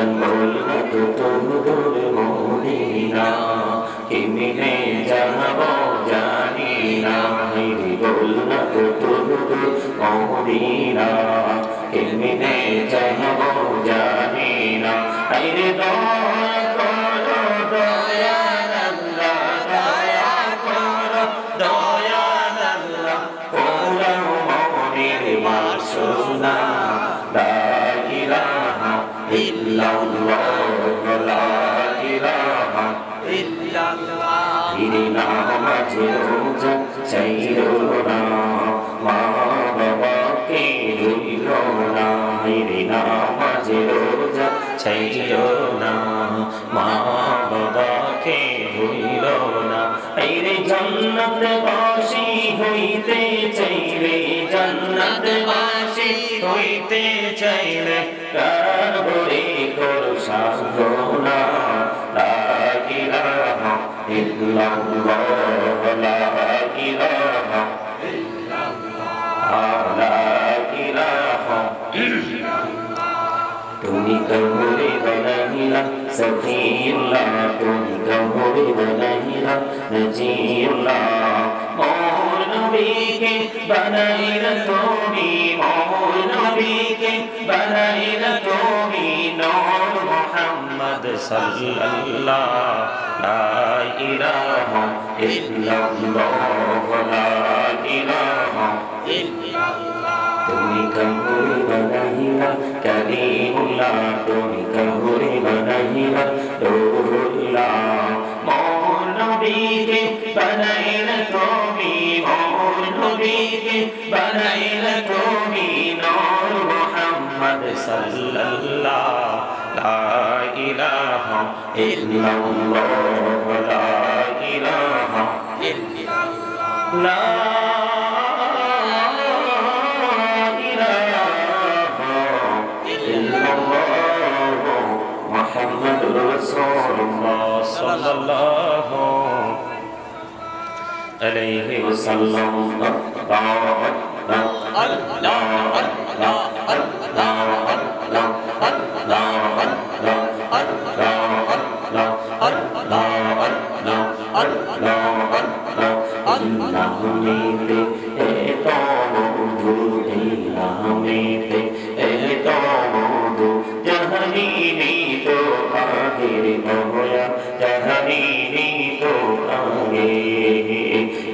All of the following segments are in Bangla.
জান বলনা তো তোর মদিনা কেমনে যাব জানি না রে বলনা তো তোর মদিনা কেমনে যাব জানি না রে দয়া করো দয়াল আল্লাহ দয়া করো দয়াল আল্লাহ পোড়াও মনের বাসনা লা ইলাহা ইল্লাল্লাহ লা ইলাহা ইল্লাল্লাহ ইরে নামাজে রোজা চাইরো না মা বাবাকে রইল না ইরে নামাজে রোজা চাইরো না মা বাবাকে রইল না ইরে জান্নাতবাসী হইতে চাইলে জান্নাতবাসী হইতে চাইলে প্রাণ ভরে করো সাধনা লা ইলাহা ইল্লাল্লাহ লা ইলাহা ইল্লাল্লাহ লা ইলাহা ইল্লাল্লাহ তুমি কবরে বানাইলা সফিউল্লাহ তুমি কবরে বানাইলা নজিউল্লাহ মোর নবীকে বানাইলা তুমি মোর নবীকে বানাইলা তুমি নূর মুহাম্মদ সাল্লাল্লাহ লা ইলাহা ইল্লাল্লাহ লা ইলাহা ইল্লাল্লাহ তুমি কবরে বানাইলা কালিমুল্লাহ তুমি কবরে বানাইলা রূহুল্লাহ মোর নবীকে বানাইলা তুমি মোর নবীকে বানাইলা তুমি নূর মুহাম্মদ সাল্লাল্লাহ লা ইলাহা ইল্লাল্লাহ লা ইলাহা ইল্লাল্লাহ লা মুহাম্মাদুর রাসূলুল্লাহ সাল্লাল্লাহু আলাইহি ওয়াসাল্লাম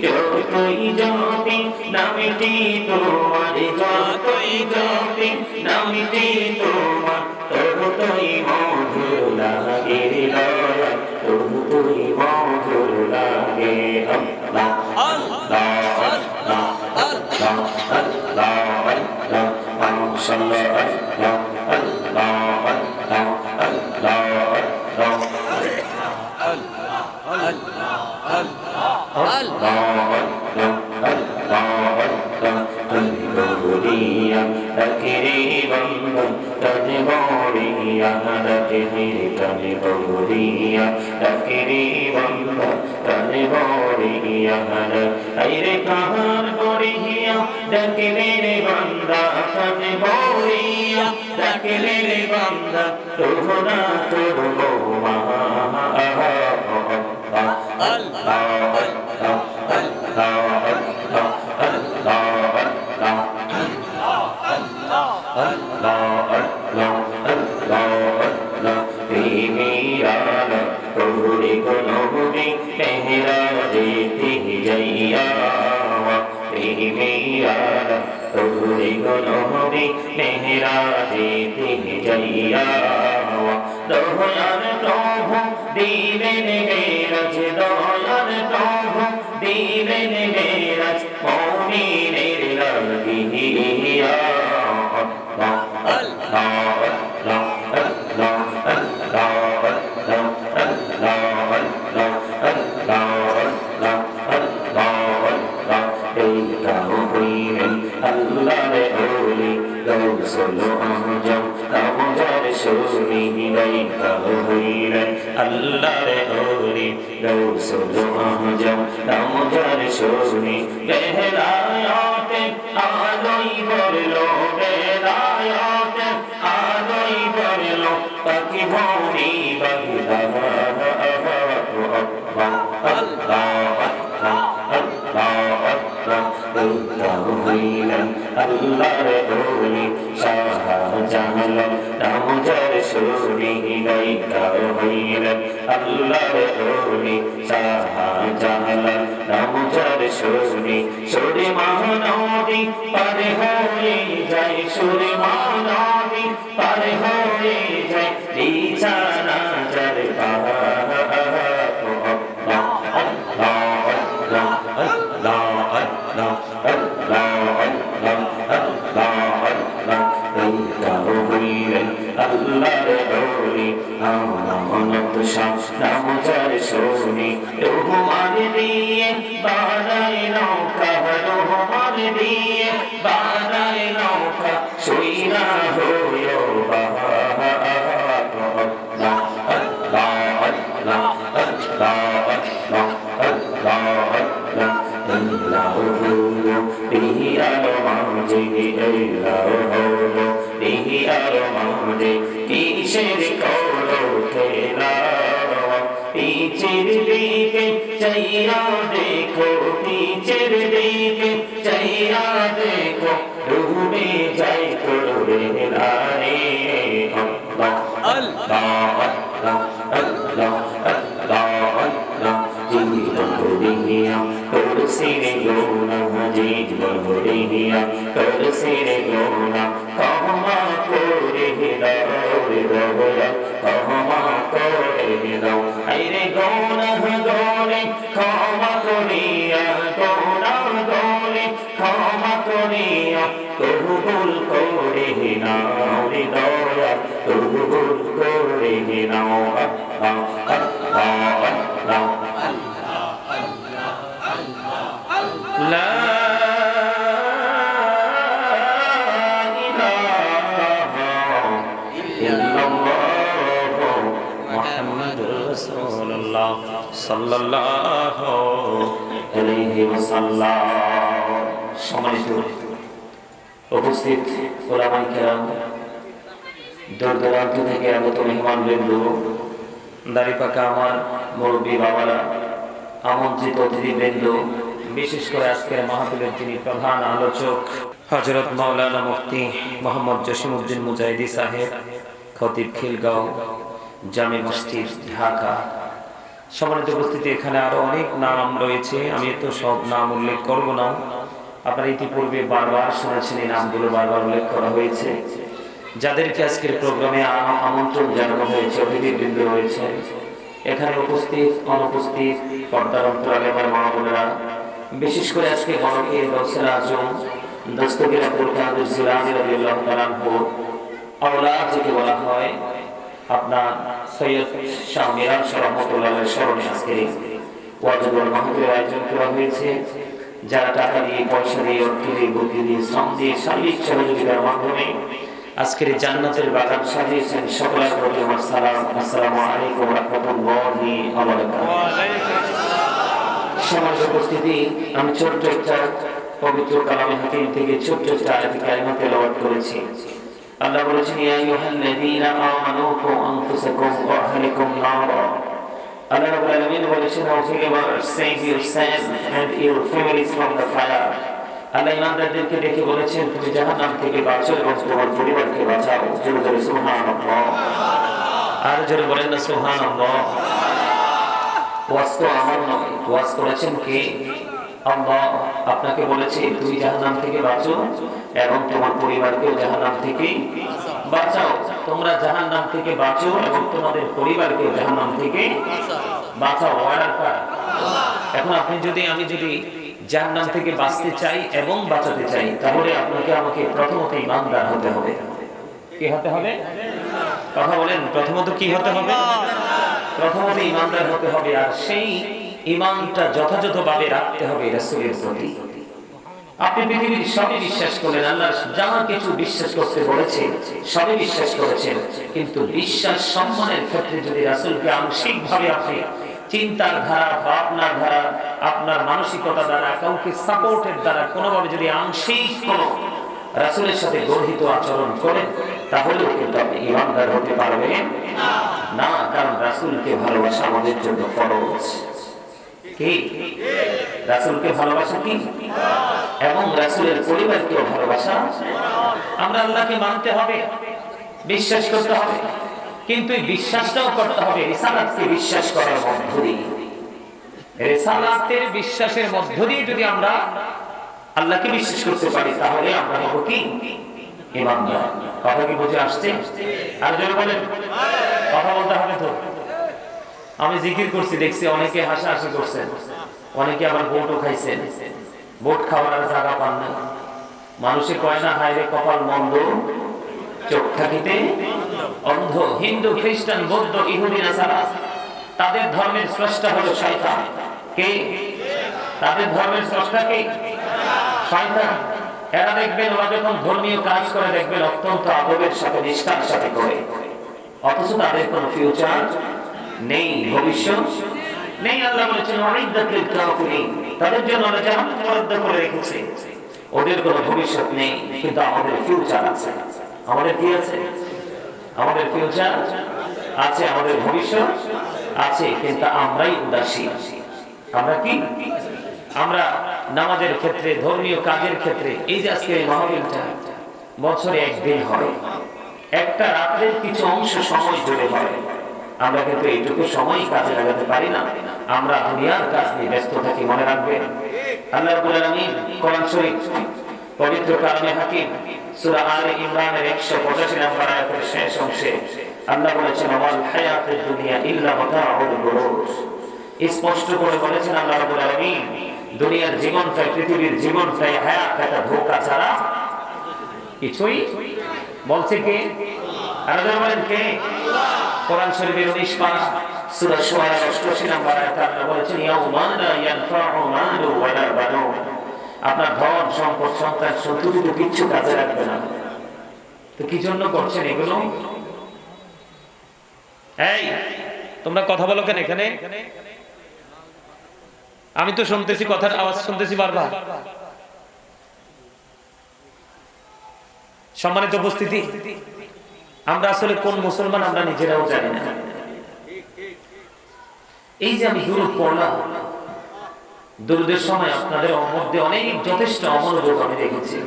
যতই জপি নামটি তোমার যতই জপি নামটি তোমার ততই মধুর লাগে দয়া ততই মধুর লাগে আল্লাহ আল্লাহ আল্লাহ আল্লাহ আল্লাহ আল্লাহ মাশাআল্লাহ আল্লাহ আল্লাহ আল্লাহ আল্লাহ পাখি ভূমি বাগিলা আল্লাহর ওলি শাহজালাল নামজার সুরি গায়িকা হইলেন আল্লাহর ওলি শাহজালাল নামজার সুরি সুরে মহানদী পার হয়ে যায় সুরে মহানদী পার হয়ে যায় বিছানা যার নামজার সুরি রহমান দিয়ে বানায় নৌকা রহমান দিয়ে বানায় নৌকা সইরা হইও কিসের করো খেলা পিছের দিকে চাইয়া দেখো পিছের দিকে চাইয়া দেখো ডুবে যাই করবে রে আল্লাহ আল্লাহ আল্লাহ আল্লাহ আল্লাহ জীবন দিয়া করছি রে গোনা জীবন দিয়া করছি রে গোনা ক্ষমা করে দাও রে দয়া ক্ষমা করে দাও আইরে গোনা গোরে ক্ষমা করিয়া গোনা গোরে ক্ষমা করিয়া কবুল করে নাও রে দয়া কবুল করে নাও আল্লাহ আল্লাহ আল্লাহ লা সাল্লাল্লাহু আলাইহি ওয়াসাল্লাম। সম্মানিত উপস্থিত ওলামায়ে কেরাম, দূর দূরান্ত থেকে আগত মেহমানবৃন্দ, দাড়িপাকা আমার মুরব্বী বাবারা, আমন্ত্রিত অতিথিবৃন্দ, বিশেষ করে আজকের মাহফিলের যিনি প্রধান আলোচক হযরত মাওলানা মুফতি মোহাম্মদ জসিমউদ্দিন মুজাহিদি সাহেব, খতিব খিলগাঁও জামে মসজিদ ঢাকা। সম্মানিত উপস্থিতি, এখানে আরো অনেক নাম রয়েছে, আমি তো সব নাম উল্লেখ করব না। আপনারা ইতিপূর্বে বারবার শুনেছেন, এই নামগুলো বারবার উল্লেখ করা হয়েছে। যাদেরকে আজকের প্রোগ্রামে আমন্ত্রণ জানানো হয়েছে, অতিথিবৃন্দ রয়েছে এখানে উপস্থিত, অনুপস্থিত, পর্দার অন্তরালে আমার মা বোনেরা, বিশেষ করে আজকে গণকের গৌসুল আজম দস্তগীর আব্দুল কাদের জিলানী রাদিয়াল্লাহু তাআলা আনহু আওলাদ যাকে বলা হয়, আপনার সৈয়দ শাহ মিরান শাহ রহমাতুল্লাহের স্মরণে আজকের ওয়াজুল মাহফিলের আয়োজন করা হয়েছে। যারা টাকা দিয়ে, পয়সা দিয়ে, অর্থ দিয়ে, বুদ্ধি দিয়ে, শ্রম দিয়ে, শারীরিক সহযোগিতার মাধ্যমে আজকের জান্নাতের বাগান সাজিয়েছেন, সকলের প্রতি আমার সালাম। আসসালামু আলাইকুম ওয়া রাহমাতুল্লাহি ওয়া বারাকাতুহু। সমাজ উপস্থিতি, আমি ছোট্ট একটা পবিত্র কালামে হাকিম থেকে ছোট্ট একটা আয়াত কারিমা তেলাওয়াত করেছি। আল্লাহ বলেছেন, ইয়া আইয়ুহাল্লাযীনা আমানু কু আনফুসাকুম ওয়া আহলিকুম নারা। আল্লাহ রাব্বুল আলামিন বলেছেন, save yourself and your families from the fire। আল্লাহ ইমানদারদেরকে ডেকে বলেছেন, তুমি জাহান্নাম থেকে বাঁচো এবং তোমার পরিবারকে বাঁচাও। জোরে জোরে সুবহানাল্লাহ, আর জোরে বলেন না সুবহানাল্লাহ। ওয়াজ তো আমার নয়, ওয়াজ করেছেন কে? আল্লাহ আপনাকে বলেছে তুমি জাহান্নাম থেকে বাঁচো এবং তোমার পরিবারকেও জাহান্নাম থেকে বাঁচাও। তোমরা জাহান্নাম থেকে বাঁচো এবং তোমাদের পরিবারকেও জাহান্নাম থেকে বাঁচাও। অর্ডার কার? এখন আপনি যদি, আমি যদি জাহান্নাম থেকে বাঁচতে চাই এবং বাঁচাতে চাই, তাহলে আপনাকে আমাকে প্রথমত ঈমানদার হতে হবে। কি হতে হবে? কথা বলেন, প্রথমত কি হতে হবে? প্রথমত ঈমানদার হতে হবে, আর সেই ঈমানটা যথাযথভাবে রাখতে হবে রাসূলের প্রতি। আপনি পৃথিবীর সবই বিশ্বাস করেন, আল্লাহ যা কিছু বিশ্বাস করতে বলেছে সবই বিশ্বাস করেছেন, কিন্তু বিশ্বাস সম্মানের ক্ষেত্রে যদি রাসূলকে আংশিকভাবে আপনি চিন্তার ধারা, ভাবনার ধারা, আপনার মানসিকতা দ্বারা, কাউকে সাপোর্টের দ্বারা কোনোভাবে যদি আংশিক কোনো রাসূলের সাথে গর্হিত আচরণ করেন, তাহলেও কিন্তু আপনি ঈমানদার হতে পারবেন না। কারণ রাসূলকে ভালোবাসা আমাদের জন্য ফরজ। কি রাসূলকে ভালোবাসা কি? এবং রাসূলের পরিবারকেও ভালোবাসা। আমরা আল্লাহকে মানতে হবে, বিশ্বাস করতে হবে, কিন্তু এই বিশ্বাসটাও করতে হবে রিসালাতকে বিশ্বাস করার মধ্য দিয়ে। রিসালাতের বিশ্বাসের মধ্য দিয়ে যদি আমরা আল্লাহকে বিশ্বাস করতে পারি, তাহলে আমরা হব কি? ঈমানদার। কথা কি বুঝে আসছে? আর জোরে বলেন, কথা বলতে হবে তো। আমি জিকির করছি, দেখছি অনেকে হাসাহাসি করছেন, অনেকে আবার ভোটও খাইছেন। ভোট খাওয়ার জায়গা পান না। মানুষে কয় না, হায় রে কপাল মন্দ, চোখ থাকিতে অন্ধ। হিন্দু, খ্রিস্টান, বৌদ্ধ, ইহুদি, নাসারা, তাদের ধর্মের স্রষ্টা হলো শয়তান। কে? তাদের ধর্মের স্রষ্টা কে? শয়তান। এরা দেখবেন, ওরা যখন ধর্মীয় কাজ করে দেখবেন অত্যন্ত আদবের সাথে, নিষ্ঠার সাথে করে, অথচ তাদের কোনো ফিউচার নেই, ভবিষ্যৎ নেই। আল্লাহ বলেছেন ওয়াইদাতুল কাফিরিন, তাদের জন্য আল্লাহ জাহান্নাম বরাদ্দ করে রেখেছে। ওদের কোনো ভবিষ্যৎ নেই, কিন্তু আমাদের ফিউচার আছে। আমাদের কি আছে? আমাদের ফিউচার আছে, আমাদের ভবিষ্যৎ আছে, কিন্তু আমরাই উদাসীন। আমরা কি? আমরা নামাজের ক্ষেত্রে, ধর্মীয় কাজের ক্ষেত্রে, এই যে আজকে মাহফিলটা বছরে একদিন হয়, একটা রাতের কিছু অংশ সময় জুড়ে হয়, আমরা কিন্তু এইটুকু সময় কাজে লাগাতে পারি না। আমরা দুনিয়ার কাজ নিয়ে ব্যস্ত থাকি। মনে রাখবেন, আল্লাহ রাব্বুল আলামিন কোরআন শরীফ পবিত্র কালামে হাকিম সূরা আলে ইমরানের 185 নম্বর আয়াতের শেষ অংশে আল্লাহ বলেছেন, ওয়াল হায়াতুদ দুনিয়া ইল্লা মাতাউল গুরুর। স্পষ্ট করে বলেছেন আল্লাহ রাব্বুল আলামিন, দুনিয়ার জীবনটাই, পৃথিবীর জীবনটাই হায়াত, একটা ধোঁকা ছাড়া কিছুই। বলছে কে? আর বলেন কে? কোরআন শরীফের 19 পারা সূরা শুআরা 88 নম্বর আয়াতে আল্লাহ বলেছেন, ইয়াউমা লা ইয়ানফাউ মালু ওয়ালা বানুন। আপনার ধন, সম্পদ, সন্তান, সন্ততি তো কিচ্ছু কাজে লাগবে না। তো কি জন্য করছেন এগুলো? এই তোমরা কথা বলো কেন এখানে? আমি তো শুনতেছি, কথার আওয়াজ শুনতেছি বারবার। সম্মানিত উপস্থিতি, আমরা আসলে কোন মুসলমান আমরা নিজেরাও জানি না। এই যে আমি দুরূদ পড়লাম, দুরূদের সময় আপনাদের মধ্যে অনেক যথেষ্ট অমনোযোগ আমি দেখেছি।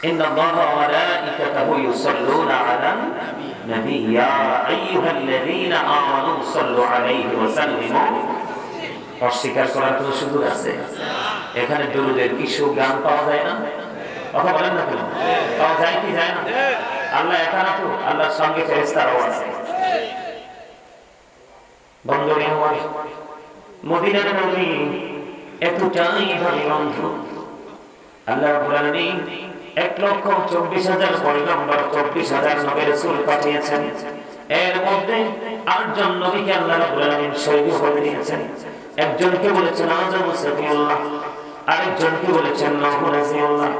ইন্নাল্লাহা ওয়া মালাইকাতাহু ইউসাল্লুনা আলান নবী ইয়া আইয়ুহাল্লাযীনা আমানু সাল্লু আলাইহি ওয়া সাল্লিমু। অস্বীকার করার কোনো সুযোগ আছে? এখানে দুরূদের কিছু গান পাওয়া যায় না? কথা বলেন না কেন? পাওয়া যায় কি যায় না? আল্লাহ একা না তো, আল্লাহর সঙ্গে ফেরেশতারাও আছে। বন্ধুরে আমার, মদিনার নবী এতটাই ভালোবাসত, আল্লাহ রাব্বুল আলামিন 1,24,000 পয়গম্বর, 24,000 নবী রাসূল পাঠিয়েছেন। এর মধ্যে 8 জন নবীকে আল্লাহ রাব্বুল আলামিন শহীদ করে দিয়েছেন। একজনকে বলেছেন আদম সফিউল্লাহ, আরেকজনকে বলেছেন নূহ রাসূলুল্লাহ,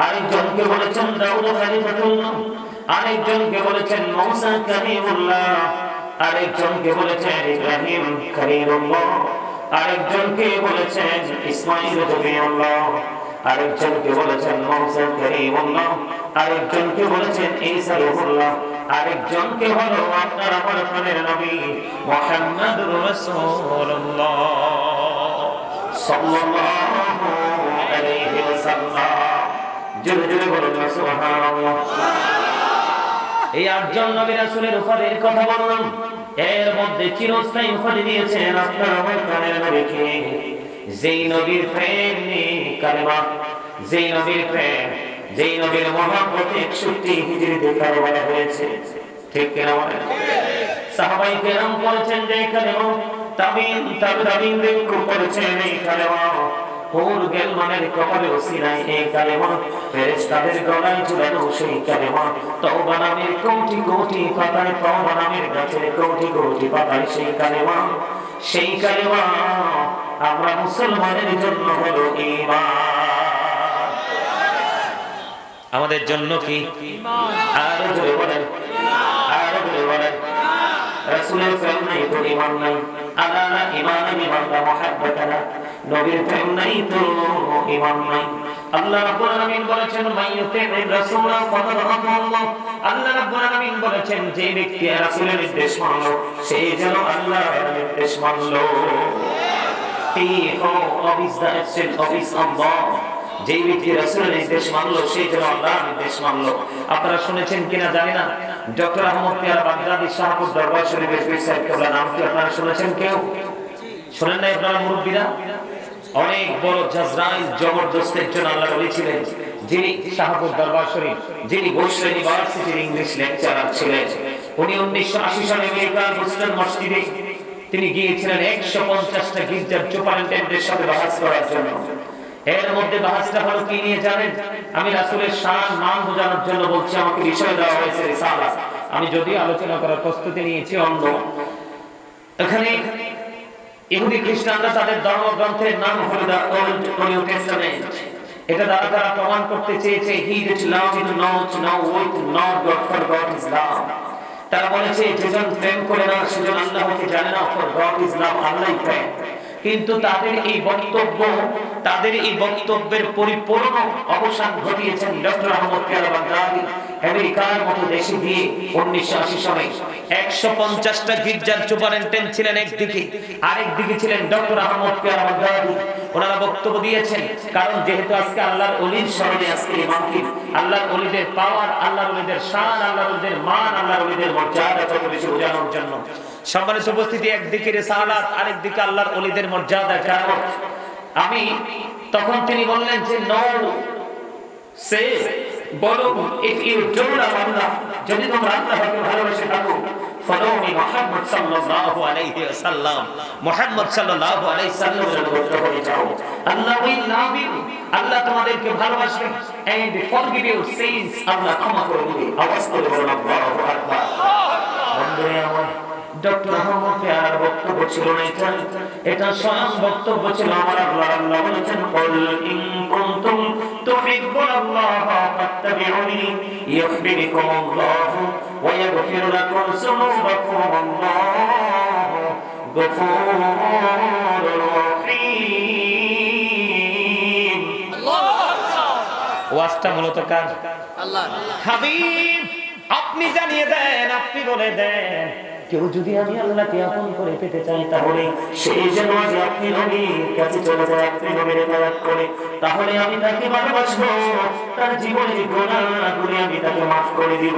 আরেকজনকে বলেছেন দাউদ খলিফাতুল্লাহ, আরেকজনকে বলেছেন মূসা কালিমুল্লাহ, আরেকজনকে বলেছেন ইব্রাহিম খলিলুল্লাহ, আরেকজনকে বলেছেন ইসমাঈল নবিয়ুল্লাহ, আরেকজনকে বলেছেন মূসা কালিমুল্লাহ, আরেকজনকে বলেছেন ঈসা রূহুল্লাহ, আরেকজনকে হলো আপনার আমার প্রাণের নবী মুহাম্মদুর রাসূলুল্লাহ সাল্লাল্লাহু আলাইহি ওয়াসাল্লাম। জোরে জোরে বলুন সুবহানাল্লাহ। এই 8 জন নবী রাসূলের উপাধির কথা বললাম, এর মধ্যে চিরস্থায়ী উপাধি দিয়েছেন আপনার আমার প্রাণের নবীকে। যেই নবীর প্রেম নেই কালেমা, যেই নবীর প্রেম, যেই নবীর মহব্বতে 61 হিজরিতে কারবালা হয়েছে। ঠিক কিনা বলেন? সাহাবায়ে কেরাম বলেছেন যে কালেমা, তাবিন তাবিনদের করেছেন এই কালেমা, হুর গেলমানের কপালে ওসিলায় এই কালেমা, ফেরেশতাদের গলায় ঝুলানো সেই কালেমা, তওবা নামের কোটি কোটি পাতায়, তওবা নামের গাছের কোটি কোটি পাতায় সেই কালেমা। সেই কালেমা আমরা মুসলমানের জন্য হলো ঈমান। আমাদের জন্য কি ঈমান? আর জোরে বলেন, আর জোরে বলেন। রাসূলের প্রেম নাই তো ঈমান নাই। আলা ঈমান বিমান মুহাব্বাতানা, নবীর প্রেম নাই তো ঈমান নাই। আল্লাহ রাব্বুল আলামিন বলেছেন মাইয়ুতির রাসূল ফাকাদ আতাল্লাহ। আল্লাহ রাব্বুল আলামিন বলেছেন যে ব্যক্তি রাসূলের নির্দেশ মানলো সে যেন আল্লাহর নির্দেশ মানলো। He who obeys the absent obeys Allah. যেই ব্যক্তি রাসূলের নির্দেশ মানলো সে যেন আল্লাহর নির্দেশ মানলো। আপনারা শুনেছেন কিনা জানি না, ডক্টর আহমদ পিয়ারা বাগদাদি শাহপুর দরবার শরীফের পীর সাহেব কেবলা নাম কি আপনারা শুনেছেন? কেউ শুনেন নাই? আপনারা মুরব্বীরা অনেক বড় জাজরাইল জবরদস্ত একজন আল্লাহর ওলি ছিলেন, যিনি শাহপুর দরবার শরীফ, যিনি বৈশ্য ইউনিভার্সিটির ইংলিশ লেকচারার ছিলেন। উনি 1980 সালে আমেরিকার বোস্টন মসজিদে তিনি গিয়েছিলেন 150টা গির্জার সুপারিনটেন্ডেন্টের সাথে বাহাস করার জন্য। এর মধ্যে বাহাসটা হলো কি নিয়ে জানেন? আমি রাসূলের শান মান বোঝানোর জন্য বলছি, আমাকে বিষয় দেওয়া হয়েছে রিসালাত। আমি যদি আলোচনা করার প্রস্তুতি নিয়েছি অন্য। এখানে ইহুদি খ্রিস্টানরা তাদের ধর্মগ্রন্থের নাম হলো দ্য ওল্ড নিউ টেস্টামেন্ট। এটা দ্বারা তারা প্রমাণ করতে চেয়েছে he that love is not now with not god for god is love. তারা বলেছে যেজন প্রেম করে না সেজন আল্লাহকে জানে না, ফর গড ইজ লাভ, আল্লাহই প্রেম। কিন্তু তাদের এই বক্তব্যের পরিপূর্ণ অবসান ঘটিয়েছেন ডক্টর আহমদ পিয়ারা বাগদাদি আমেরিকার মতো দেশে দিয়ে 1980 সালে। 150টা গির্জার সুপারিনটেন্ডেন্ট ছিলেন একদিকে, আরেকদিকে ছিলেন ডক্টর আহমদ পিয়ারা বাগদাদি। ওনারা বক্তব্য দিয়েছেন, কারণ যেহেতু আজকে আল্লাহর ওলির স্মরণে আজকে এই মাহফিল, আল্লাহর ওলিদের পাওয়ার, আল্লাহর ওলিদের শান, আল্লাহর ওলিদের মান, আল্লাহর ওলিদের মর্যাদা যত বেশি বোঝানোর জন্য। সম্মানিত উপস্থিতি, একদিকে রিসালাত, আরেকদিকে আল্লাহর ওলিদের মর্যাদা কেমন। আমি তখন তিনি বললেন যে নো সে বলো, ইফ ইউ ডু লাভ আল্লাহ, যদি তোমরা আল্লাহকে ভালোবেসে থাকো, ফলো মি মুহাম্মদ সাল্লাল্লাহু আলাইহি ওয়াসাল্লাম, মুহাম্মদ সাল্লাল্লাহু আলাইহি ওয়াসাল্লামের অনুগত হয়ে যাও। আল্লাহ উইল লাভ ইউ, আল্লাহ তোমাদেরকে ভালোবাসবে, এন্ড ফরগিভ ইউর সিনস, আল্লাহ ক্ষমা করে দিবে। আওয়াজ করে বলুন আল্লাহু আকবার। বন্ধুরা আমার, ডক্টর আহমদ পিয়ারার বক্তব্য ছিল না এটা স্বয়ং বক্তব্য ছিল আমার আল্লাহ। আল্লাহ বলেছেন কুল ইন কুনতুম তুহিব্বুনাল্লাহ ফাত্তাবিউনি ইউহিব্বুকুমুল্লাহ ওয়া ইয়াগফির লাকুম যুনুবাকুম, আল্লাহু গফুরুর রহিম। ওয়াজটা মূলত কার? আল্লাহ। হাবিব আপনি জানিয়ে দেন, আপনি বলে দেন, কেউ যদি আমি আল্লাহকে আপন করে পেতে চাই তাহলে সেই যেন আজ আপনি নবীর কাছে চলে যায়, আপনি নবীর ইবাদত করে, তাহলে আমি তাকে ভালোবাসবো, তার জীবনের গুনাহগুলো আমি তাকে মাফ করে দিব।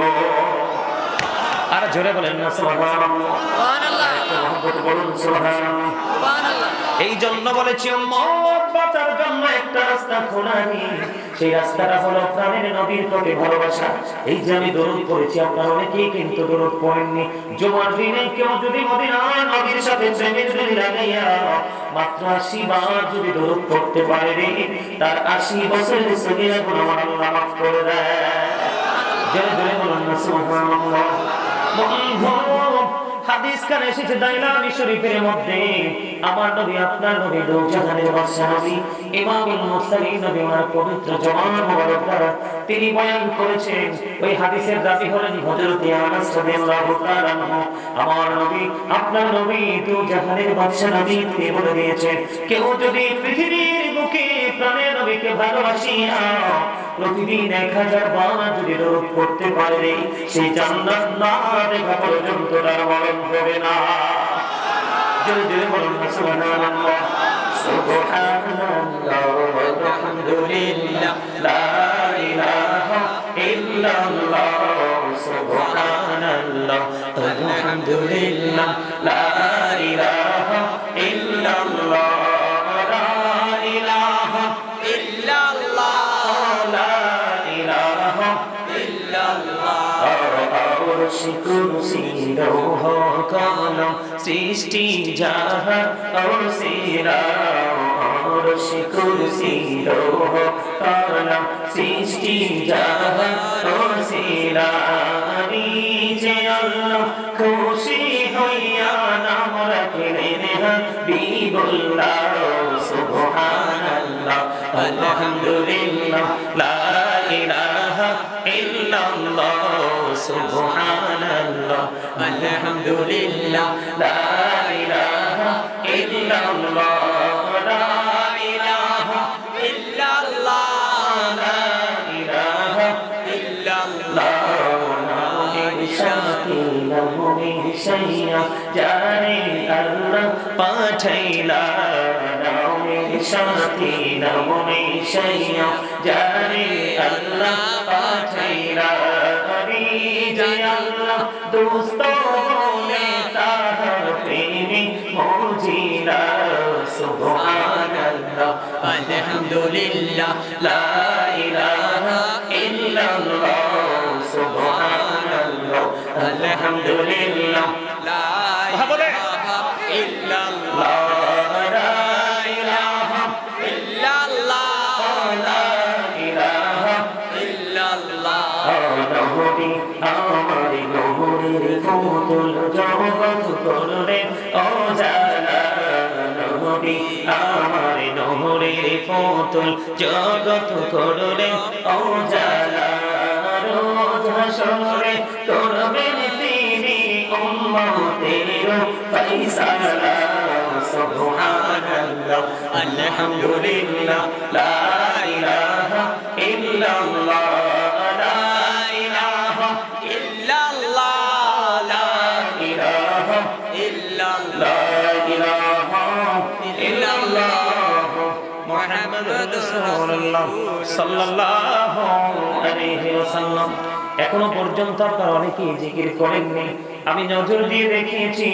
আর জোরে বলেন না সুবহানাল্লাহ, সুবহানাল্লাহ, মহব্বত বলুন সুবহানাল্লাহ, সুবহানাল্লাহ। এই জন্য বলেছি উম্মত বাঁচার জন্য একটা রাস্তা খোলা নেই, সেই রাস্তাটা হলো প্রাণের নবীর প্রতি ভালোবাসা। এই যে আমি দরুদ পড়েছি, আপনারা অনেকেই কিন্তু দরুদ পড়েননি। জুমার দিনে কেউ যদি মদিনার নবীর সাথে প্রেমের ডুরি লাগাইয়া মাত্র 80 বার যদি দরুদ পড়তে পারে, তার 80 বছরের সগীরা গুনাহ আল্লাহ মাফ করে দেয়। জোরে জোরে বলুন না সুবহানাল্লাহ। হাদিস কানে এসেছে দাইলামি শরীফের মধ্যে, আমার নবী আপনার নবী দো জাহানের বাদশা নবী ইমামুল মুরসালিন নবী ওনার পবিত্র জবান মোবারক দ্বারা তিনি বয়ান করেছেন। ওই হাদিসের রাবী হলেন হযরত আনাস রাদিয়াল্লাহু তাআলা আনহু। আমার নবী আপনার নবী দো জাহানের বাদশা নবী তিনি বলে দিয়েছেন, কেউ যদি পৃথিবীর বুকে প্রাণের নবীকে ভালোবাসিয়া প্রতিদিন 1000 বার যদি দরুদ পড়তে পারে, সেই জান্নাত না দেখা পর্যন্ত তার মরণ হবে না। জোরে জোরে বলুন সুবহানাল্লাহ, সুবহানাল্লাহ ওয়ালহামদুলিল্লাহ, লা ইলাহা ইল্লাল্লাহ, সুবহানাল্লাহ ওয়ালহামদুলিল্লাহ, লা ইলাহা ইল্লাল্লাহ, লা ইলাহা ইল্লাল্লাহ, লা ইলাহা ইল্লাল্লাহ। আরশে কুরসি লৌহ কলম সৃষ্টি জাহান অসীরা, আরশে কুরসি লৌহ কলম সৃষ্টি জাহান অসীরা, নিচে আল্লাহ খুশি হইয়া নাম রাখলেন হাবিবুল্লাহ, সুবহানাল্লাহ আলহামদুলিল্লাহ, লা ইলাহা ইল্লাল্লাহ, সুবহানাল্লাহ আলহামদুলিল্লাহ, লা ইলাহা ইল্লাল্লাহ, লা ইলাহা ইল্লাল্লাহ, নবী সাইয়া জানে আল্লাহ পাঠাইলা নবী সাথী নবী সাইয়া জানে আল্লাহ পাঠাইলা যে আল্লাহ দোস্ত বলে তাহার প্রেমে মজিলা সুবহানাল্লাহ আলহামদুলিল্লাহ লা ইলাহা ইল্লাল্লাহ সুবহানাল্লাহ আলহামদুলিল্লাহ লা ইলাহা ইল্লাল্লাহ লা ইলাহা ইল্লাল্লাহ লা ইলাহা ইল্লাল্লাহ নবী আমার নূরের পুতুল জগৎ করলে ওজালা নবী আমার নূরের পুতুল জগৎ করলে ওজালা রোজ হাসরে করবেন তিনি উম্মতের ফয়সালা সুবহানাল্লাহ আলহামদুলিল্লাহ লা ইলাহা ইল্লাল্লাহ এখনো পর্যন্ত আপনারা অনেকেই জিকির করেননি। আমি নজর দিয়ে দেখিয়েছি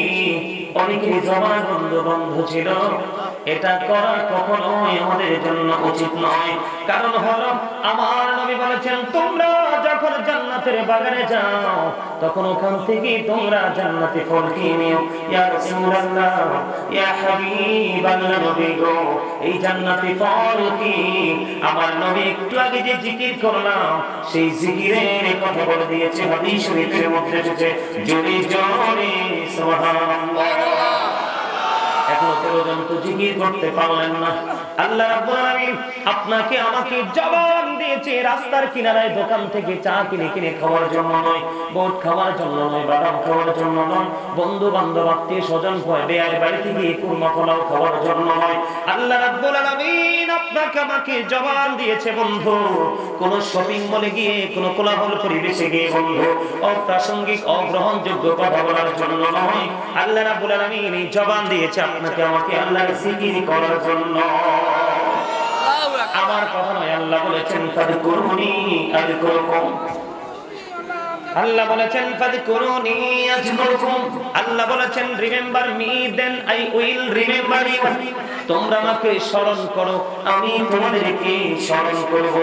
অনেকেরই জবান বন্ধ ছিল। এটা করা কখনোই আমাদের জন্য উচিত নয়। কারণ হলো আমার নবী বলেছেন তোমরা যখন জান্নাতের বাগানে যাও তখন ওখান থেকে তোমরা জান্নাতি ফল খেয়ে নিও। ইয়া রাসূলুল্লাহ ইয়া হাবিবাল্লাহ নবী গো এই জান্নাতি ফল কি? আমার নবী একটু আগে যে জিকির করলাম সেই জিকিরের কথা বলে দিয়েছে হাদিস শরীফের মধ্যে এসেছে জোরে জোরে সুবহানাল্লাহ। এখনো পর্যন্ত জিকির করতে পারলেন না। আল্লাহ রাব্বুল আলামিন আপনাকে আমাকে জবান দিয়েছে রাস্তার কিনারায় দোকান থেকে চা কিনে কিনে খাওয়ার জন্য নয়, বোট খাওয়ার জন্য নয়, বাদাম খাওয়ার জন্য নয়, বন্ধু বান্ধব আত্মীয় স্বজন বেয়ার বাড়িতে গিয়ে কুরমা পোলাও খাওয়ার জন্য নয়। আল্লাহ রাব্বুল আলামিন আপনাকে আমাকে জবান দিয়েছে বন্ধু কোন শপিং মলে গিয়ে কোন কোলাহল পরিবেশে গিয়ে বন্ধু অপ্রাসঙ্গিক অগ্রহণযোগ্য কথা বলার জন্য নয়। আল্লাহ রাব্বুল আলামিন এই জবান দিয়েছে আপনাকে আমাকে আল্লাহর জিকির করার জন্য। আমার কথা নয়, আল্লাহ বলেছেন ফাযকুরুনি আযকুরকুম। আল্লাহ বলেছেন ফাযকুরুনি আযকুরকুম। আল্লাহ বলেছেন remember me then I will remember you. তোমরা আমাকে স্মরণ করো আমি তোমাদেরকে স্মরণ করব।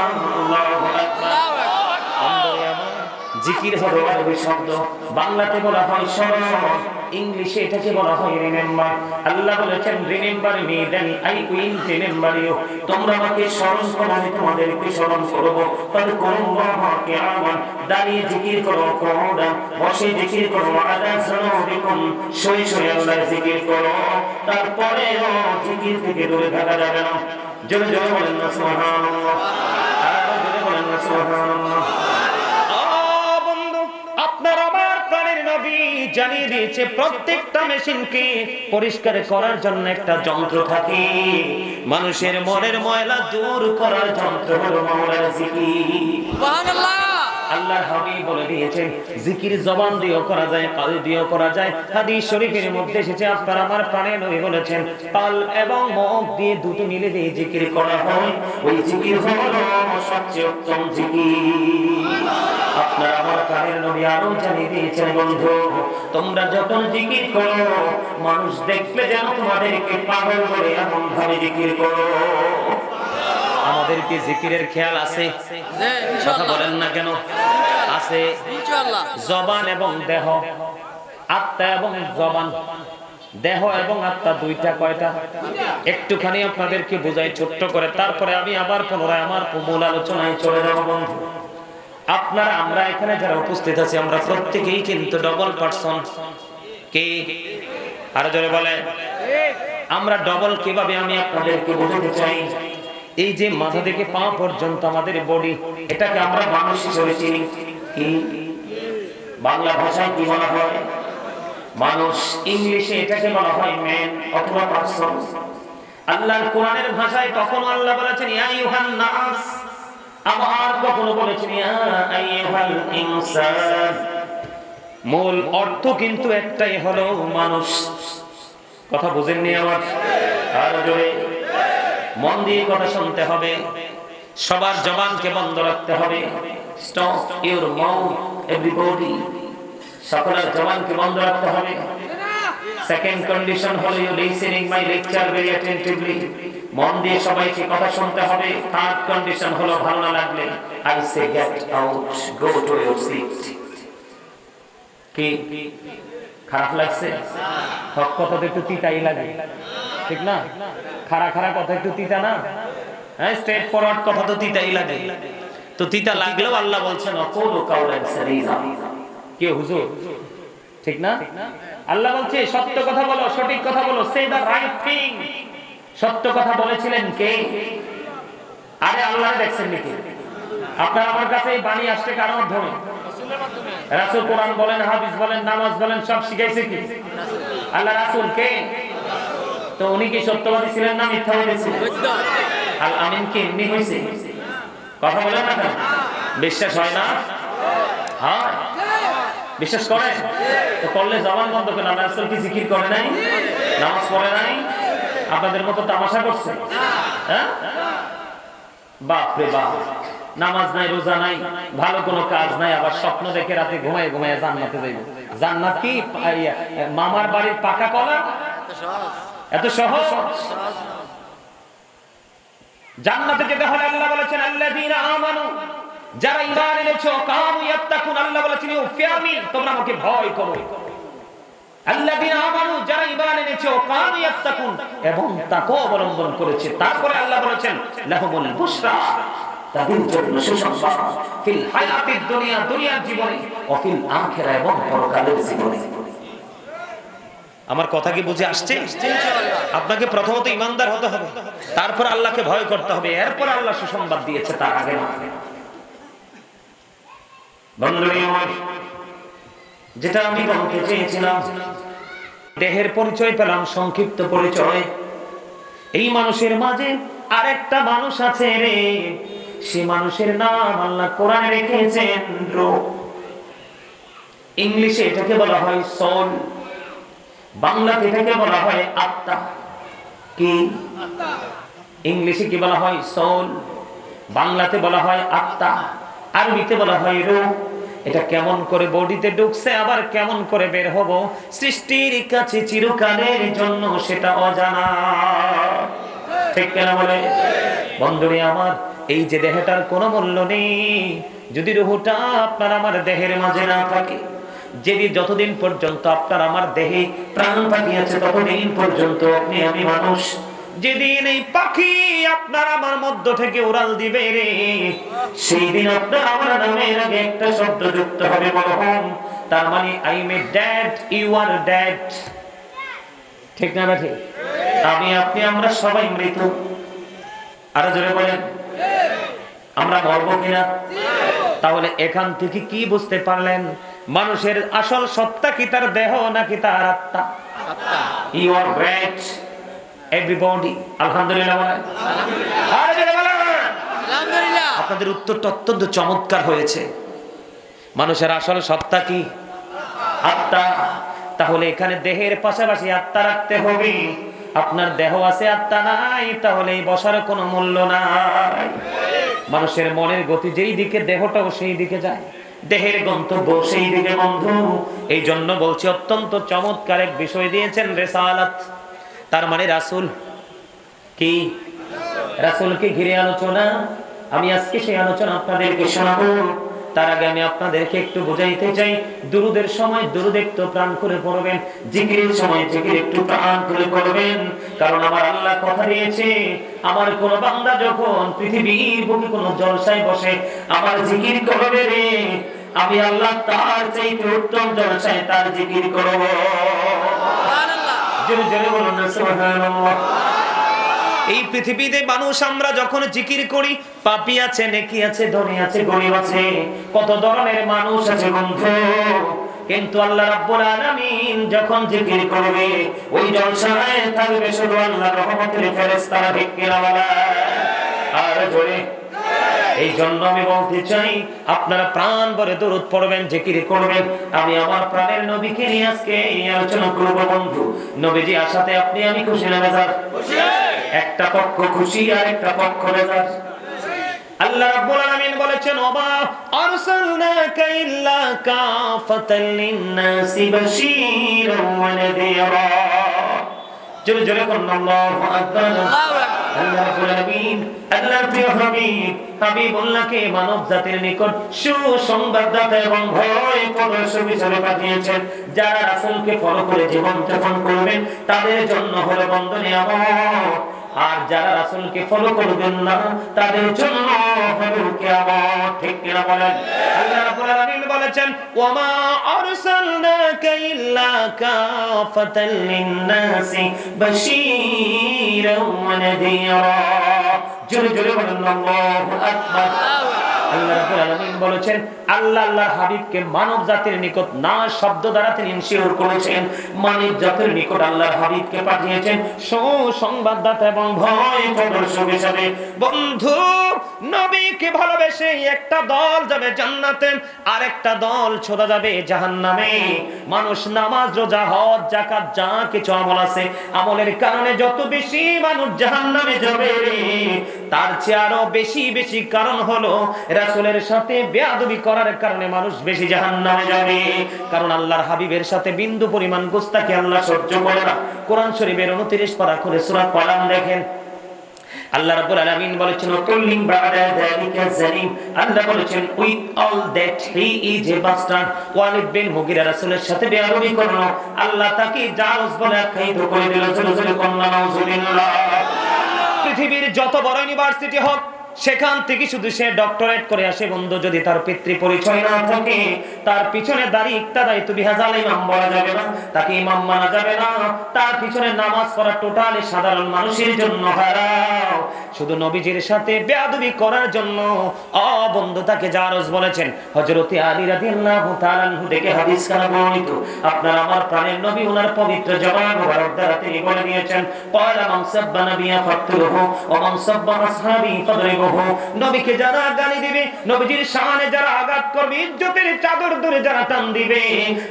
আল্লাহু আকবার। জিকির হলো আরবি শব্দ, বাংলাতে বলা হয় স্মরণ, ইংলিশে এটাকে বলা হয় রিমেম্বার। আল্লাহ বলেছেন remember me then I will remember you. তোমরা আমাকে স্মরণ করো আমি তোমাদেরকে স্মরণ করব। ফাযকুরুল্লাহ কিয়ামান দাঁড়িয়ে জিকির করো, কুউদান বসে জিকির করো, আলা যুনুবিকুম শুয়ে শুয়ে আল্লাহর জিকির করো। তারপরে জিকির থেকে দূরে থাকা যাবে না। জোরে জোরে বলেন না সুবহানাল্লাহ, আর জোরে বলেন না সুবহানাল্লাহ। আপনার আমার প্রাণের নবী জানিয়ে দিয়েছে প্রত্যেকটা মেশিনকে পরিষ্কার করার জন্য একটা যন্ত্র থাকে। মানুষের মনের ময়লা দূর করার যন্ত্র হলো মাওলার জিকির। সুবহানাল্লাহ। আল্লাহর হাবিব বলে দিয়েছেন জিকির জবান দিয়েও করা যায়, কাল দিয়েও করা যায়। হাদিস শরীফের মধ্যে এসেছে আপনার আমার প্রাণের নবী বলেছেন কাল এবং মুখ দিয়ে দুটো মিলে দিয়ে জিকির করা হয়, ওই জিকির হলো সবচেয়ে উত্তম জিকির। আপনার আমার প্রাণের নবী আরো জানিয়ে দিয়েছেন বন্ধু তোমরা যখন জিকির করো মানুষ দেখলে যেন তোমাদেরকে পাগল বলে এমন ভাবে জিকির করো। আমাদের কি জিকিরের খেয়াল আছে? কথা বলেন না কেন? আছে। জবান এবং দেহ, আত্মা এবং জবান, দেহ এবং আত্মা দুইটা কয়টা? একটুখানি আপনাদেরকে বুঝাই ছোট্ট করে, তারপরে আমি আবার পুনরায় আমার মূল আলোচনায় চলে যাব বন্ধু। আপনারা আমরা এখানে যারা উপস্থিত আছি আমরা প্রত্যেকেই কিন্তু ডবল পারসন। কে আরো জোরে বলে? আমরা ডবল কিভাবে আমি আপনাদেরকে বোঝাতে চাই। এই যে মাথা থেকে পা পর্যন্ত আমাদের বডি, এটাকে আমরা মানুষ হিসেবে চিনি। কি বাংলা ভাষায় কি বলা হয়? মানুষ। ইংলিশে এটাকে বলা হয় ম্যান অথবা পারসন। আল্লাহর কোরআনের ভাষায় কখনো আল্লাহ বলেছেন ইয়া আইয়ুহান নাস, আবার কখনো বলেছেন ইয়া আইয়ুহাল ইনসান। মূল অর্থ কিন্তু একটাই হলো মানুষ। কথা বুঝেননি আমার? আর জোরে মন দিয়ে কথা শুনতে হবে, সবার জবানকে বন্ধ রাখতে হবে। স্টপ ইউর মাউথ এভরিবডি, সকলের জবানকে বন্ধ রাখতে হবে। সেকেন্ড কন্ডিশন হলো you listening my lecture very attentively, মন দিয়ে সবাইকে কথা শুনতে হবে। থার্ড কন্ডিশন হলো ভালো না লাগলে I say get out, go to your seat. কি খারাপ লাগছে? হক কথা তো একটু তিতাই লাগে, ঠিক না? খারা খারা কথা একটু তিতা না? হ্যাঁ, স্ট্রেট ফরওয়ার্ড কথা তো তিতাই লাগে। তো তিতা লাগলেও আল্লাহ বলছেন অকুলু কাউলান সাদীদা। কে হুজুর, ঠিক না? আল্লাহ বলছে সত্য কথা বলো, সঠিক কথা বলো, সে দা রাইট থিং। সত্য কথা বলেছিলেন কে? আরে আল্লাহ দেখছেন নাকি? আপনার আমার কাছে এই বাণী আসছে কার মাধ্যমে? রাসূল। কোরআন বলেন, হাদিস বলেন, নামাজ বলেন, সব শিখাইছে কি? আল্লাহ। রাসূল কে? তো উনি কি সত্যবাদী ছিলেন না মিথ্যাবাদী ছিলেন? আল আমিন কি এমনি হয়েছে? কথা বলেন না কেন? বিশ্বাস হয় না? হ্যাঁ, বিশ্বাস করেন তো করলে জবান বন্ধ করেন। আল্লাহ রাসূল কি জিকির করে নাই? নামাজ পড়ে নাই? আপনাদের মতো তামাশা করছে? হ্যাঁ, বাপ রে বাপ। নামাজ নাই, রোজা নাই, ভালো কোনো কাজ নাই, আবার স্বপ্ন দেখে রাতে ঘুমায় ঘুমায় জান্নাতে যাইব। জান্নাত কি মামার বাড়ির পাকা কলা? এত সহজ? জান্নাতে যেতে হলে আল্লাহ বলেছেন আল্লাযীনা আমানু, যারা ঈমান এনেছো, কানু ইয়াত্তাকুন, আল্লাহ বলেছেন ইউফিয়ামি, তোমরা আমাকে ভয় করো। আল্লাযীনা আমানু, যারা ঈমান এনেছো, কানু ইয়াত্তাকুন, এবং তাকওয়া অবলম্বন করেছে। তারপরে আল্লাহ বলেছেন লাহুমুল বুশরা, তাদের জন্য সুসংবাদ, ফিল হায়াতিদ দুনিয়া, দুনিয়ার জীবনে, ওয়া ফিল আখিরা, এবং পরকালের জীবনে। আমার কথা কি বুঝে আসছে? আপনাকে প্রথমত ইমানদার হতে হবে, তারপর আল্লাহকে ভয় করতে হবে, এরপর আল্লাহ সুসংবাদ দিয়েছে, তার আগে না। বন্ধুরা আমার, যেটা আমি বলতে চেয়েছিলাম, দেহের পরিচয় পেলাম, সংক্ষিপ্ত পরিচয়। এই মানুষের মাঝে আরেকটা মানুষ আছে রে, সেই মানুষের নাম আল্লাহ কোরআনে রেখেছেন রূহ। ইংলিশে এটাকে বলা হয় সোল, বাংলাতে এটাকে বলা হয় আত্মা। কি ইংলিশে কি বলা হয়? সোল, বাংলাতে বলা হয় আত্মা, আরবিতে বলা হয় রূহ। এটা কেমন করে বডিতে ঢুকছে, আবার কেমন করে বের হব, সৃষ্টির কাছে চিরকালের জন্য সেটা অজানা। ঠিক কেন বলে? বন্ধুরে আমার, এই যে দেহটার কোনো মূল্য নেই, যদি রূহটা আপনার আমার দেহের মাঝে না থাকে, যেদিন যতদিন পর্যন্ত আপনার আমার দেহে প্রাণ পাঠিয়েছে ততদিন পর্যন্ত আপনি আমি মানুষ। যেদিন এই পাখি আপনার আমার মধ্য থেকে উড়াল দিবে রে, সেই দিন আপনার আমার নামের আগে একটা শব্দ যুক্ত হবে, মরহুম। তার মানে I am dead, you are dead. ঠিক না ঠিক? আমি আপনি আমরা সবাই মৃত। আরো জোরে বলেন, আমরা মরবো কিনা? তাহলে এখান থেকে কি বুঝতে পারলেন? মানুষের আসল সত্তা কি তার দেহ নাকি তার আত্মা? You are great everybody. আলহামদুলিল্লাহ বলেন। আলহামদুলিল্লাহ। আপনাদের উত্তরটা অত্যন্ত চমৎকার হয়েছে। মানুষের আসল সত্তা কি? আত্মা। তাহলে এখানে দেহের পাশাপাশি আত্মা রাখতে হবে। আপনার দেহ আছে, আত্মা নাই, তাহলে এই বসার কোনো মূল্য নাই। মানুষের মনের গতি যেই দিকে, দেহটাও সেই দিকে যায়, দেহের গন্তব্য সেই দিকে বন্ধু। এই জন্য বলছি, অত্যন্ত চমৎকার এক বিষয় দিয়েছেন রিসালাত, তার মানে রাসূল। কি রাসূলকে ঘিরে আলোচনা, আমি আজকে সেই আলোচনা আপনাদেরকে শোনাবো। তার আগে আমি আপনাদেরকে একটু বোঝাইতে চাই, দুরুদের সময় দুরুদ একটু প্রাণ করে পড়বেন, জিকিরের সময় জিকির একটু প্রাণ করে করবেন। কারণ আমার আল্লাহ কথা দিয়েছে, আমার কোন বান্দা যখন পৃথিবীর বুকে কোন জলসায় বসে আমার জিকির করবে রে, আমি আল্লাহ তার চাইতে উত্তম জলসায় তার জিকির করব। সুবহানাল্লাহ। জোরে জোরে বলুন না সুবহানাল্লাহ। এই পৃথিবীতে মানুষ আমরা যখন জিকির করি, পাপী আছে, নেকি আছে, ধনী আছে, গরীব আছে, কত ধরনের মানুষ আছে বন্ধু। কিন্তু আল্লাহ রাব্বুল আলামিন যখন জিকির করবে, ওই জলসায় থাকবে শুধু আল্লাহর রহমতের ফেরেশতারা। ঠিক কিনা বলা? আর জোরে এই জন্য আমি বলতে চাই আপনারা প্রাণ ভরে দরুদ পড়বেন, জিকির করবেন। আমি আমার প্রাণের নবীকে নিয়ে আজকে এই আলোচনা করব বন্ধু। নবীজি আসাতে আপনি আমি খুশি না বেজার? একটা পক্ষ খুশি আর একটা পক্ষ বেজার। আল্লাহ রাব্বুল আলামিন বলেছেন ওমা আরসালনাকা ইল্লা কাফাতাল লিন-নাসি বাশীরান ওয়া নাযীরা। জোরে জোরে বলুন আল্লাহু আকবার। আল্লাহ রাব্বুল আলামিন আল্লাহর প্রিয় হাবিব হাবিবুল্লাহকে মানব জাতির নিকট সুসংবাদদাতা এবং ভয় প্রদর্শক হিসেবে পাঠিয়েছেন। যারা রাসূলকে ফলো করে জীবন যাপন করবেন তাদের জন্য হলো বন্ধ নিয়ামত, আর যারা রাসূলকে ফলো করবেন না তাদের জন্য হবে কিয়ামত। ঠিক কিনা বলেন? আল্লাহ রাব্বুল আলামিন বলেছেন ওয়ামা আরসালনাকা ইল্লা কাফাতাল লিন-নাসি বাশীরান ওয়া নাযীরা। জোরে জোরে বলেন আল্লাহু আকবার। আল্লাহ রাব্বুল আলামিন বলেছেন আল্লাহর হাবিবকে মানব জাতির নিকট না শব্দ দ্বারা তিনি ইনশিওর করেছেন, মানব জাতির নিকট আল্লাহর হাবিবকে পাঠিয়েছেন সুসংবাদদাতা এবং ভয় প্রদর্শক হিসেবে। বন্ধু, নবীকে ভালোবেসে একটা দল যাবে জান্নাতে, আর একটা দল চলে যাবে জাহান্নামে। মানুষ নামাজ, রোজা, হজ, যাকাত যা কিছু আমল আছে, আমলের কারণে যত বেশি মানুষ জাহান্নামে যাবে তার চেয়ে আরো বেশি বেশি কারণ হলো রাসূলের সাথে বেয়াদবি করার কারণে মানুষ বেশি জাহান্নামে যাবে। কারণ আল্লাহর হাবিবের সাথে বিন্দু পরিমাণ গোস্তাকি আল্লাহ সহ্য করে না। কোরআন শরীফের 29 পারা করে সূরা কলাম দেখেন। আল্লাহ রাব্বুল আলামিন বলেছেন কুল্লিন বা'দা যালিকা জালিম। আল্লাহ বলেছেন with all that he is a bastard. Walid bin Mughira রাসূলের সাথে বেয়াদবি করলো, আল্লাহ তাকে জারজ বলে আখ্যায়িত করে দিল। জোরে জোরে কন্যা নাউজুবিল্লাহ। পৃথিবীর যত বড় ইউনিভার্সিটি হোক সেখান থেকে শুধু সে ডক্টরেট করে আসে বন্ধু, যদি তার পিতৃ পরিচয় না থাকে, তার পিছনে দাড়ি ইক্তাদাই তো বিহাজাল ইমাম বলা যাবে না, তাকে ইমাম মানা যাবে না, তার পিছনে নামাজ পড়া টোটালি সাধারণ মানুষের জন্য হারাম। শুধু নবীজির সাথে বেয়াদবি করার জন্য বন্ধু তাকে জারজ বলেছেন। হযরত আলী রাদিয়াল্লাহু তাআলা আনহু থেকে হাদিস কানা বর্ণিত, আপনার আমার প্রাণের নবী ওনার পবিত্র জবান মুবারক দ্বারা তিনি বলে দিয়েছেন ক্বালা মান সাব্বা নাবিয়া ফাকতুহু ওয়া মান সাব্বা আসহাবি ফাদরিবু। নবীকে যারা গালি দিবে, নবীজির শানে যারা আঘাত করবে, ইজ্জতের চাদর ধরে যারা টান দিবে,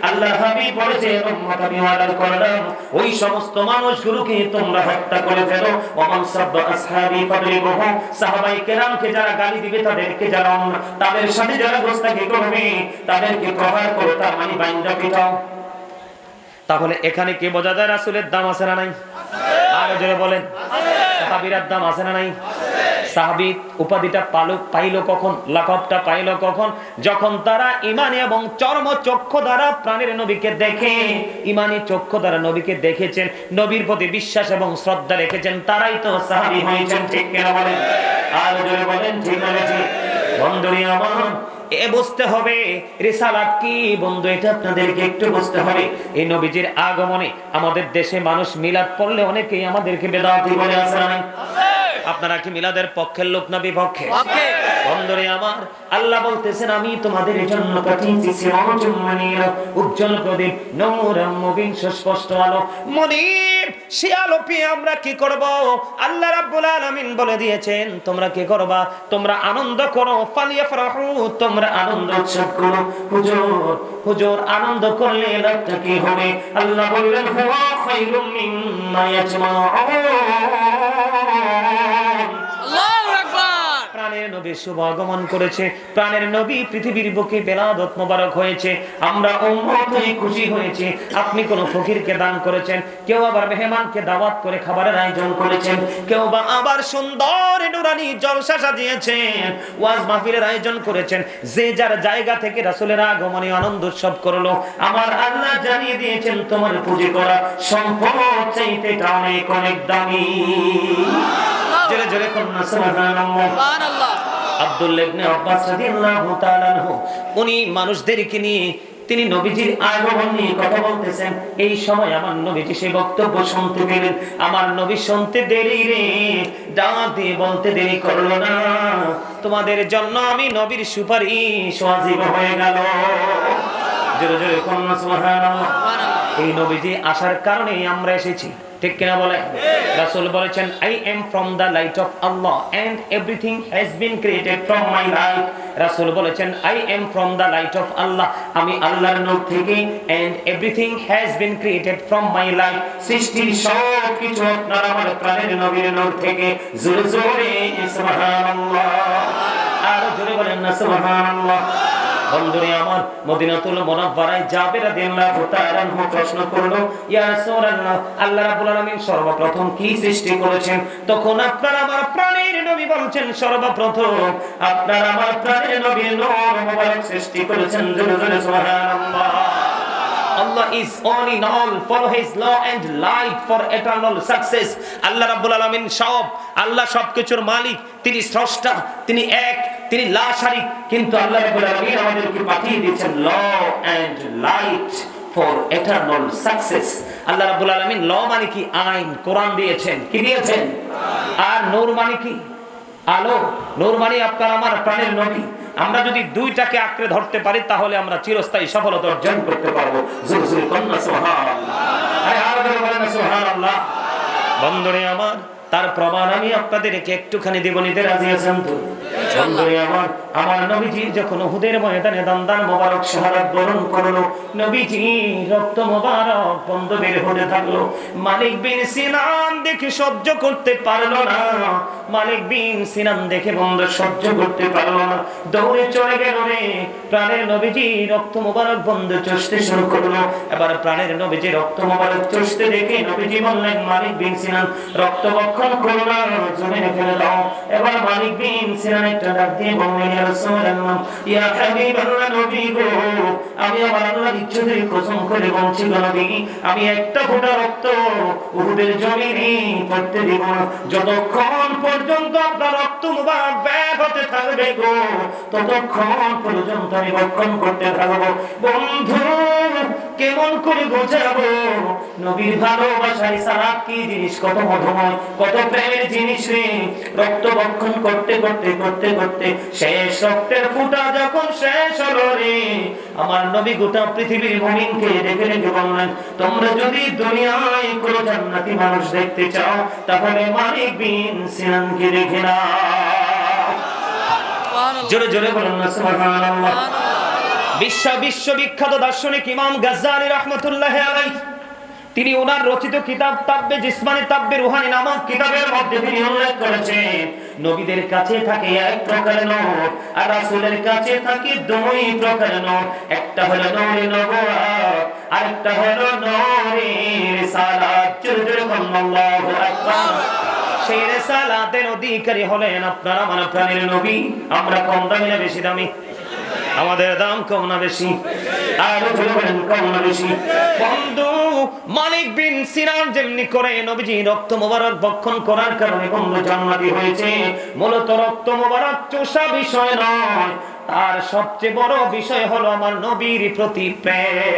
আল্লাহর হাবিব বলেছেন উম্মত আমি ওয়াদা করলাম ওই সমস্ত মানুষগুলোকে তোমরা হত্যা করে ফেলো। ওমান সাব্বা আসহাবি ফাদরিবুহু, সাহাবায়ে কেরামকে যারা গালি দিবে, তাদেরকে যারা তাদের সাথে যারা গোস্তাকি করবে তাদেরকে প্রহার করো, তার মানে বাইন্দা পিটাও। তাহলে এখানে কি বোঝা যায় রাসূলের দাম আছে না নাই? আর জোরে বলেন সাহাবীর দাম আছে না নাই? সাহাবী উপাধিটা পাইল কখন, লাকবটা পাইল কখন? যখন তারা ঈমানী এবং চর্ম চক্ষু দ্বারা প্রাণের নবীকে দেখে, ঈমানী চক্ষু দ্বারা নবীকে দেখেছেন, নবীর প্রতি বিশ্বাস এবং শ্রদ্ধা রেখেছেন, তারাই তো সাহাবী হয়েছেন। ঠিক কিনা বলেন? আর জোরে বলেন ঠিক বলেছি। বন্ধুরা আমার, বুঝতে হবে রিসালাত কি বন্ধু, এটা আপনাদেরকে একটু বুঝতে হবে। এই নবীজির আগমনে আমাদের দেশে মানুষ মিলাদ পড়লে অনেকেই আমাদেরকে বেদাতি বলে আছে না? আপনারা কি মিলাদের পক্ষের লোক না বিপক্ষে? বন্ধুরা আমার, আল্লাহ বলতেছেন আমি তোমাদের জন্য পাঠিয়েছি সিরাজুম মুনীরা, উজ্জ্বল প্রদীপ, নূরুম মুবিন, সুস্পষ্ট আলো। মুনীর, সে আলো পেয়ে আমরা কি করব? আল্লাহ রাব্বুল আলামিন বলে দিয়েছেন তোমরা কি করবা? তোমরা আনন্দ করো। ফালিয়াফরাহু, তোমরা আনন্দ উৎসব করো। হুজুর আনন্দ করলে লাভটা কি হবে? আল্লাহ বললেন হুয়া খায়রুম মিম্মা ইয়াজমাউন। প্রাণের নবী শুভ আগমন করেছে, প্রাণের নবী পৃথিবীর বুকে বেলাদত মোবারক হয়েছে, আমরা উম্মত হয়ে খুশি হয়েছি। আপনি কোন ফকিরকে দান করেছেন, কেউ আবার মেহমানকে দাওয়াত করে খাবারের আয়োজন করেছেন, কেউ বা আবার সুন্দর নুরানি জলসা সাজিয়েছেন, ওয়াজ মাহফিলের আয়োজন করেছেন। যে যার জায়গা থেকে রাসূলের আগমনে আনন্দ উৎসব করলো, আমার আল্লাহ জানিয়ে দিয়েছেন তোমার পুঁজি করা সম্পদ চাইতে অনেক অনেক দামি। জোরে জোরে কন্যা সুবহানাল্লাহ। আব্দুল্লাহ ইবনে আব্বাস রাদিয়াল্লাহু তাআলা আনহু উনি মানুষদেরকে নিয়ে তিনি নবীজির আগমন নিয়ে কথা বলতেছেন। এই সময় আমার নবীজি সেই বক্তব্য শুনতে পেলেন। আমার নবী শুনতে দেরি রে, ডাক দিয়ে বলতে দেরি করলো না, তোমাদের জন্য আমি নবীর সুপারিশ ওয়াজিব হয়ে গেল। জোরে জোরে কন্যা সুবহানাল্লাহ। এই নবীজি আসার কারণেই আমরা এসেছি। ঠিক কিনা বলে? রাসূল বলেছেন I am from the light of Allah and everything has been created from my light. রাসূল বলেছেন I am from the light of Allah, আমি আল্লাহর নূর থেকে, and everything has been created from my light. সৃষ্টির সব কিছু আপনার আমার প্রাণের নবীর নূর থেকে। জোরে জোরে সুবহানাল্লাহ, আরো জোরে বলেন না সুবহানাল্লাহ। বন্ধুরে আমার, মদিনাতুল মুনাওয়ারায় জাবের রাদিয়াল্লাহু তাআলা প্রশ্ন করলো, ইয়া রাসূলুল্লাহ, আল্লাহ রাব্বুল আলামিন সর্বপ্রথম কি সৃষ্টি করেছেন? তখন আপনার আমার প্রাণের নবী বলছেন সর্বপ্রথম আপনার আমার প্রাণের নবী নূর মুবারক সৃষ্টি করেছেন। জোরে জোরে সুবহানাল্লাহ। Allah is all in all, follow his law and light for eternal success. আল্লাহ রাব্বুল আলামিন আল্লাহ সবকিছুর মালিক, তিনি স্রষ্টা, তিনি এক, তিনি লা শারীক। কিন্তু আল্লাহ রাব্বুল আলামিন আমাদেরকে পাঠিয়ে দিয়েছেন law and light for eternal success. আল্লাহ রাব্বুল আলামিন ল মানে কি? আইন, কোরআন দিয়েছেন। কি দিয়েছেন? আর নূর মানে কি? আলো। নূর মানে আপনার আমার প্রাণের নবী। আমরা যদি দুইটাকে আঁকড়ে ধরতে পারি তাহলে আমরা চিরস্থায়ী সফলতা অর্জন করতে পারবো। জোরে জোরে কন্যা সুবহানাল্লাহ, আরে আর জোরে বলেন সুবহানাল্লাহ। বন্ধুরে আমার, তার প্রমাণ আমি আপনাদেরকে একটুখানি দেব, নিতে রাজি আছেন তো? বন্ধুরে আমার নবীজি যখন উহুদের ময়দানে দন্দান মোবারক শাহাদাত বরণ করলো, নবীজি রক্ত মোবারক বন্ধ বের হতে থাকলো। মালিক বিন সিনান দেখে সহ্য করতে পারলো না, মালিক বিন সিনান দেখে বন্ধ সহ্য করতে পারলো না, দৌড়ে চলে গেল রে। প্রাণের নবীজি রক্ত মোবারক বন্ধ চষতে শুরু করলো। এবার প্রাণের নবীজি রক্ত মোবারক চষতে দেখে নবীজি বললেন, মালিক বিন সিনান রক্ত বক্ষণ করো না, জমিনে ফেলে দাও। এবার মালিক বিন সিনান একটা ডাক দিয়ে বললেন, ইয়া রাসূলুল্লাহ, ইয়া হাবিবাল্লাহ, নবী গো, আমি আমার আল্লাহর ইচ্ছাতে কসম করে বলছি গো নবী, আমি একটা ফোঁটা রক্ত উহুদের জমিনে পড়তে দেব না। যতক্ষণ পর্যন্ত আপনার রক্ত মুবারক বের হতে থাকবে গো, ততক্ষণ পর্যন্ত আমি বক্ষণ করতে থাকবো। বন্ধু, কেমন করে বোঝাবো নবীর ভালোবাসায় সারাত কি জিনিস, কত মধুময়, কত প্রেমের জিনিস রে। রক্ত বক্ষণ করতে করতে করতে করতে শেষ রক্তের ফুটা যখন শেষ হলো রে, আমার নবী গোটা পৃথিবীর মুমিনকে ডেকে ডেকে বললেন, তোমরা যদি দুনিয়ায় কোনো জান্নাতি মানুষ দেখতে চাও তাহলে মালিক বিন সিনানকে দেখে নাও। জোরে জোরে বলুন না সুবহানাল্লাহ। বিশ্ববিখ্যাত দার্শনিক ইমাম গাজ্জালি রাহমাতুল্লাহি আলাইহি, তিনি ওনার রচিত কিতাব তাব্বে জিসমানি তাব্বে রুহানি নামক কিতাবের মধ্যে তিনি উল্লেখ করেছেন, নবীদের কাছে থাকে এক প্রকারের নূর আর রাসূলের কাছে থাকে দুই প্রকারের নূর। একটা হলো নূরে নবুয়ত, আরেকটা হলো নূরে রিসালাত। জোরে জোরে বলুন আল্লাহু আকবার। সেই রিসালাতের অধিকারী হলেন আপনারা আমার প্রাণের নবী। আমরা কম দামি না বেশি দামি? আমাদের দাম কম না বেশি? আরো বলেন কম না বেশি? বন্ধু, মালিক বিন সিনান যেমনি করে নবীজি রক্ত মোবারক ভক্ষণ করার কারণে বন্ধু জান্নাতি হয়েছে, মূলত রক্ত মোবারক চোষা বিষয় নয়, তার সবচেয়ে বড় বিষয় হলো আমার নবীর প্রতি প্রেম।